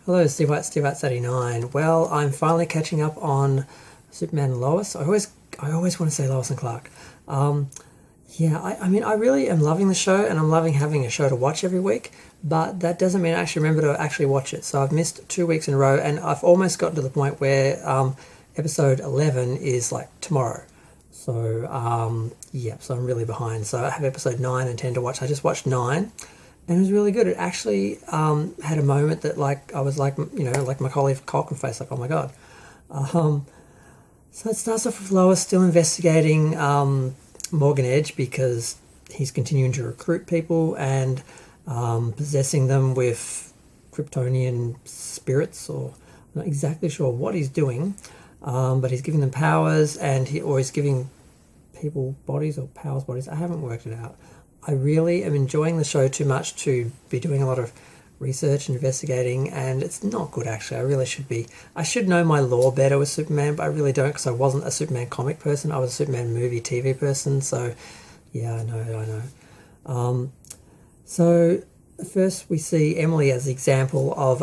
Hello, Steve White's 89. Well, I'm finally catching up on Superman and Lois. I always want to say Lois and Clark. Um, yeah, I mean, I really am loving the show, and I'm loving having a show to watch every week. But that doesn't mean I actually remember to actually watch it. So I've missed 2 weeks in a row, and I've almost gotten to the point where episode 11 is like tomorrow. So yeah, so I'm really behind. So I have episode 9 and 10 to watch. I just watched 9, and it was really good. It actually had a moment that, like, I was like, like Macaulay Culkin face, like, oh my god. Um, so it starts off with Lois still investigating Morgan Edge because he's continuing to recruit people and possessing them with Kryptonian spirits, or I'm not exactly sure what he's doing, but he's giving them powers, and he's giving people bodies or powers bodies. I haven't worked it out. I really am enjoying the show too much to be doing a lot of research and investigating, and it's not good actually. I really should be. I should know my lore better with Superman, but I really don't because I wasn't a Superman comic person. I was a Superman movie TV person, so yeah, I know. Um, so first we see Emily as the example of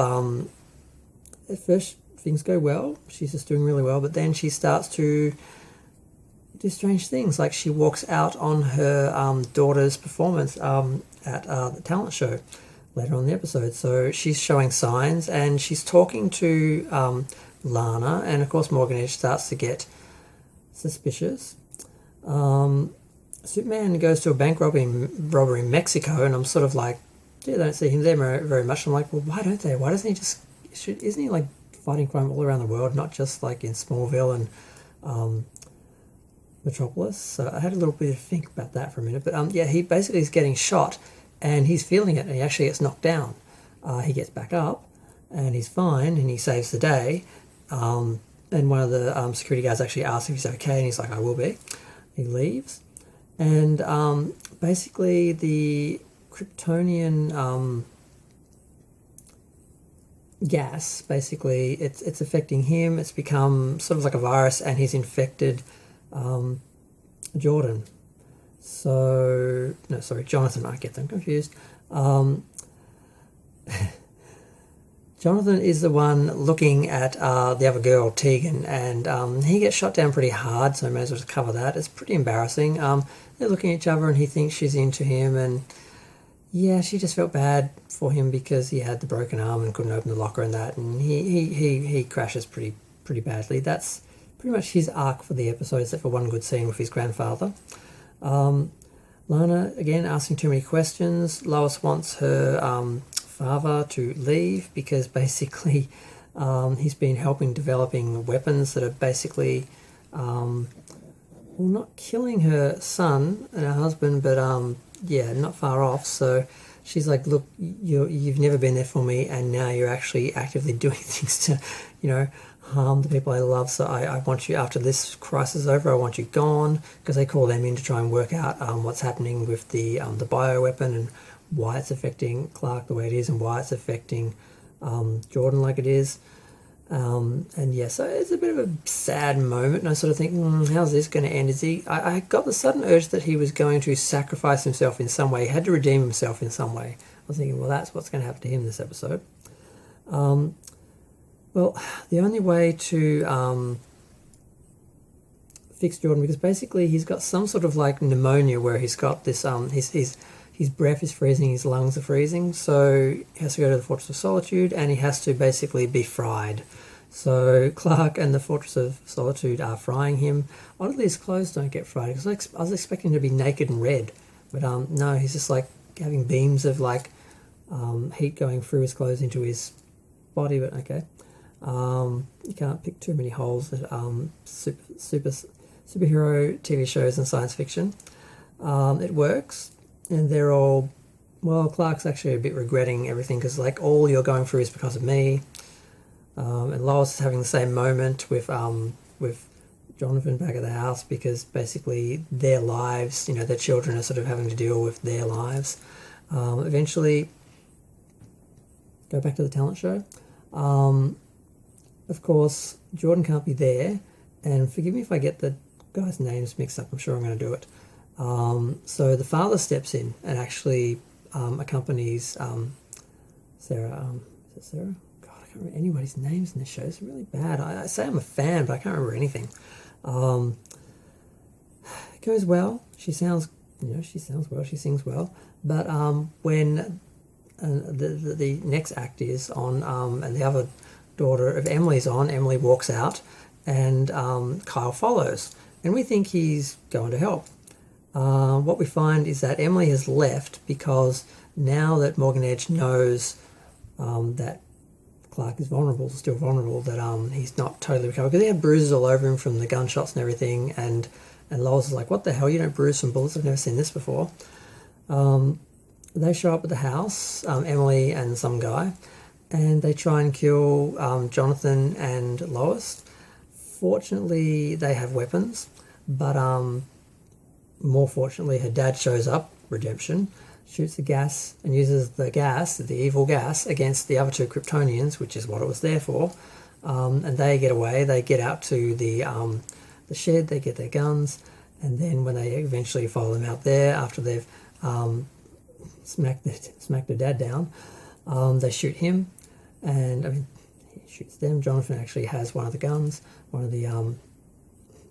at first things go well. She's just doing really well, but then she starts to do strange things. Like she walks out on her daughter's performance at the talent show later on in the episode. So she's showing signs, and she's talking to Lana, and of course Morgan Edge starts to get suspicious. Superman goes to a bank robbery in Mexico, and I'm sort of like, yeah, they don't see him there very much. I'm like, well, why don't they? Why doesn't he just? Isn't he like fighting crime all around the world, not just like in Smallville and Metropolis? So I had a little bit of think about that for a minute, but yeah, he basically is getting shot, and he's feeling it, and he actually gets knocked down. He gets back up, and he's fine, and he saves the day. And one of the security guards actually asks if he's okay, and he's like, I will be. He leaves, and basically the Kryptonian gas, basically it's affecting him. It's become sort of like a virus, and he's infected Jordan. So no, sorry, Jonathan. I get them confused. Jonathan is the one looking at the other girl, Tegan, and he gets shot down pretty hard, so I may as well just cover that. It's pretty embarrassing. They're looking at each other, and he thinks she's into him, and yeah, she just felt bad for him because he had the broken arm and couldn't open the locker and that, and he crashes pretty badly. That's pretty much his arc for the episode, except for one good scene with his grandfather. Lana, again, asking too many questions. Lois wants her father to leave because basically he's been helping developing weapons that are basically, well, not killing her son and her husband, but yeah, not far off. So she's like, look, you've never been there for me, and now you're actually actively doing things to, harm the people I love. So I want you, after this crisis is over, I want you gone, because they call them in to try and work out what's happening with the bioweapon and why it's affecting Clark the way it is, and why it's affecting Jordan like it is. And yeah, so it's a bit of a sad moment, and I sort of think, how's this going to end? I got the sudden urge that he was going to sacrifice himself in some way. He had to redeem himself in some way. I was thinking, well, that's what's going to happen to him this episode. Well, the only way to fix Jordan, because basically he's got some sort of like pneumonia where he's got this, his breath is freezing, his lungs are freezing, so he has to go to the Fortress of Solitude, and he has to basically be fried. So Clark and the Fortress of Solitude are frying him. Oddly, his clothes don't get fried, because I was expecting him to be naked and red, but no, he's just like having beams of like heat going through his clothes into his body, but okay. You can't pick too many holes at superhero TV shows and science fiction. It works, and they're all, well, Clark's actually a bit regretting everything, because like, all you're going through is because of me. And Lois is having the same moment with Jonathan back at the house, because basically their lives, their children are sort of having to deal with their lives. Eventually go back to the talent show. Of course, Jordan can't be there, and forgive me if I get the guys' names mixed up. I'm sure I'm going to do it. So the father steps in and actually accompanies Sarah. Is it Sarah? God, I can't remember anybody's names in this show. It's really bad. I say I'm a fan, but I can't remember anything. It goes well. She sounds well. She sings well. But when the next act is on, and the other daughter of Emily's on, Emily walks out, and Kyle follows, and we think he's going to help. What we find is that Emily has left because now that Morgan Edge knows that Clark is still vulnerable, that he's not totally recovered, because he had bruises all over him from the gunshots and everything, and Lois is like, what the hell, you don't bruise from bullets, I've never seen this before. They show up at the house, Emily and some guy, and they try and kill Jonathan and Lois. Fortunately, they have weapons, but more fortunately, her dad shows up, redemption, shoots the gas and uses the evil gas, against the other two Kryptonians, which is what it was there for. And they get away. They get out to the shed. They get their guns, and then when they eventually follow them out there after they've smacked their dad down, they shoot him, and he shoots them. Jonathan actually has one of the guns, one of the I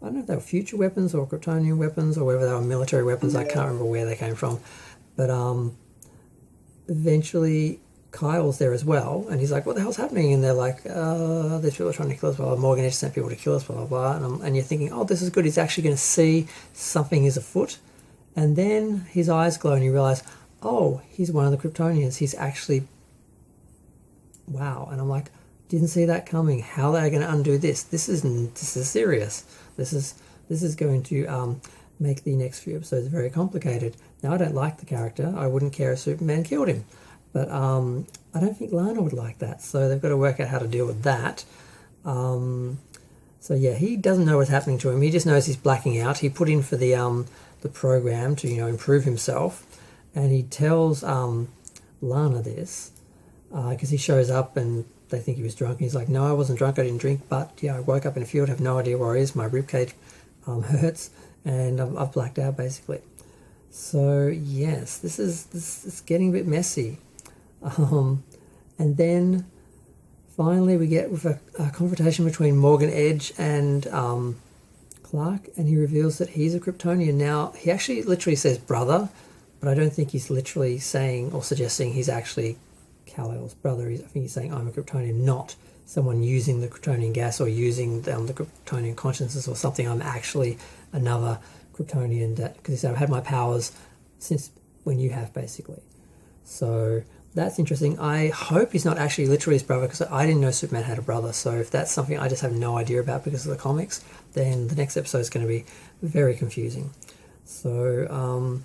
don't know if they were future weapons or Kryptonian weapons, or whether they were military weapons. I can't remember where they came from. But eventually Kyle's there as well, and he's like, what the hell's happening? And they're like, these people are trying to kill us, blah, blah. Morgan Edge sent people to kill us, blah, blah, blah. And you're thinking, oh, this is good. He's actually going to see something is afoot. And then his eyes glow and you realise, oh, he's one of the Kryptonians. He's actually... Wow. And I'm like, didn't see that coming. How are they going to undo this? This is serious. This is going to make the next few episodes very complicated. Now, I don't like the character. I wouldn't care if Superman killed him. But I don't think Lana would like that. So they've got to work out how to deal with that. So yeah, he doesn't know what's happening to him. He just knows he's blacking out. He put in for the program to improve himself, and he tells Lana this because he shows up and they think he was drunk. And he's like, no, I wasn't drunk. I didn't drink, but yeah, I woke up in a field. Have no idea where I is. My ribcage hurts, and I've blacked out basically. So yes, this is getting a bit messy. And then finally we get with a confrontation between Morgan Edge and Clark, and he reveals that he's a Kryptonian. Now, he actually literally says brother, but I don't think he's literally saying or suggesting he's actually Kal-El's brother. I think he's saying I'm a Kryptonian, not someone using the Kryptonian gas or using the Kryptonian consciousness or something. I'm actually another Kryptonian, that because he said I've had my powers since when you have, basically. So that's interesting. I hope he's not actually literally his brother, because I didn't know Superman had a brother. So if that's something I just have no idea about because of the comics, then the next episode is going to be very confusing. So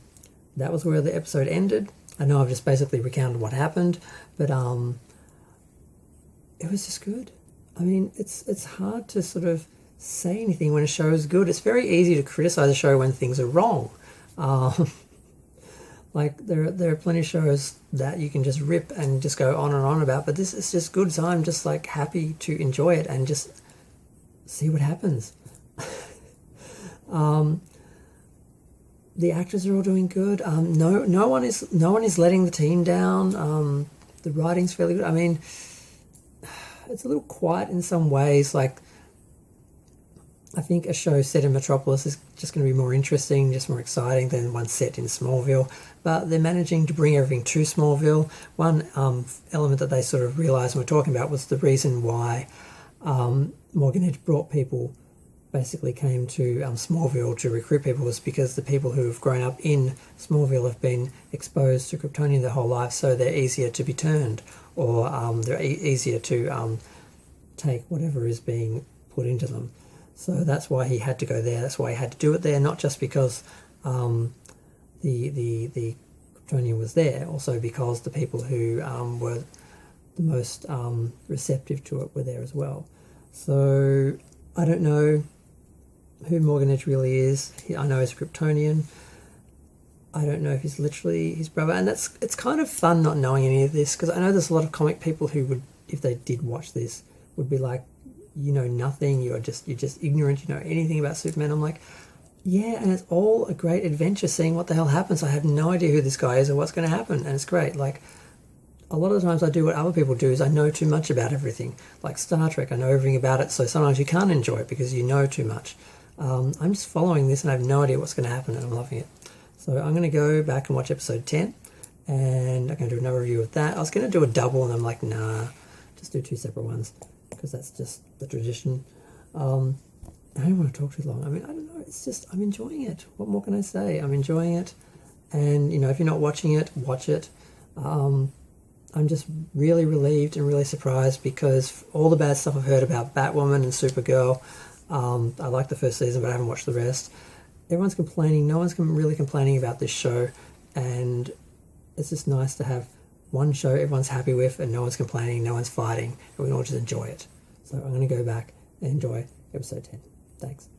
that was where the episode ended. I know I've just basically recounted what happened, but it was just good. I mean, it's hard to sort of say anything when a show is good. It's very easy to criticize a show when things are wrong. Like there are plenty of shows that you can just rip and just go on and on about, but this is just good, so I'm just like happy to enjoy it and just see what happens. The actors are all doing good. No one is letting the team down. The writing's fairly good. I mean, it's a little quiet in some ways. Like, I think a show set in Metropolis is just going to be more interesting, just more exciting than one set in Smallville. But they're managing to bring everything to Smallville. One element that they sort of realised and were talking about was the reason why Morgan Edge brought people, basically came to Smallville to recruit people, was because the people who have grown up in Smallville have been exposed to Kryptonian their whole life, so they're easier to be turned, or they're easier to take whatever is being put into them. So that's why he had to go there. That's why he had to do it there, not just because the Kryptonian was there, also because the people who were the most receptive to it were there as well. So I don't know who Morgan Edge really is. I know he's a Kryptonian. I don't know if he's literally his brother, and it's kind of fun not knowing any of this, because I know there's a lot of comic people who would, if they did watch this, would be like, you know nothing, you're just ignorant, you know anything about Superman. I'm like, yeah, and it's all a great adventure seeing what the hell happens. I have no idea who this guy is or what's going to happen, and it's great. Like, a lot of the times I do what other people do is I know too much about everything. Like Star Trek, I know everything about it, so sometimes you can't enjoy it because you know too much. I'm just following this and I have no idea what's going to happen, and I'm loving it. So I'm going to go back and watch episode 10, and I'm going to do another review of that. I was going to do a double, and I'm like, nah, just do 2 separate ones, because that's just the tradition. I don't want to talk too long. I mean, I don't know, it's just, I'm enjoying it. What more can I say? I'm enjoying it, and, you know, if you're not watching it, watch it. I'm just really relieved and really surprised, because all the bad stuff I've heard about Batwoman and Supergirl, I like the first season, but I haven't watched the rest. Everyone's complaining. No one's really complaining about this show, and it's just nice to have one show everyone's happy with, and no one's complaining, no one's fighting, and we can all just enjoy it. So I'm going to go back and enjoy episode 10. Thanks.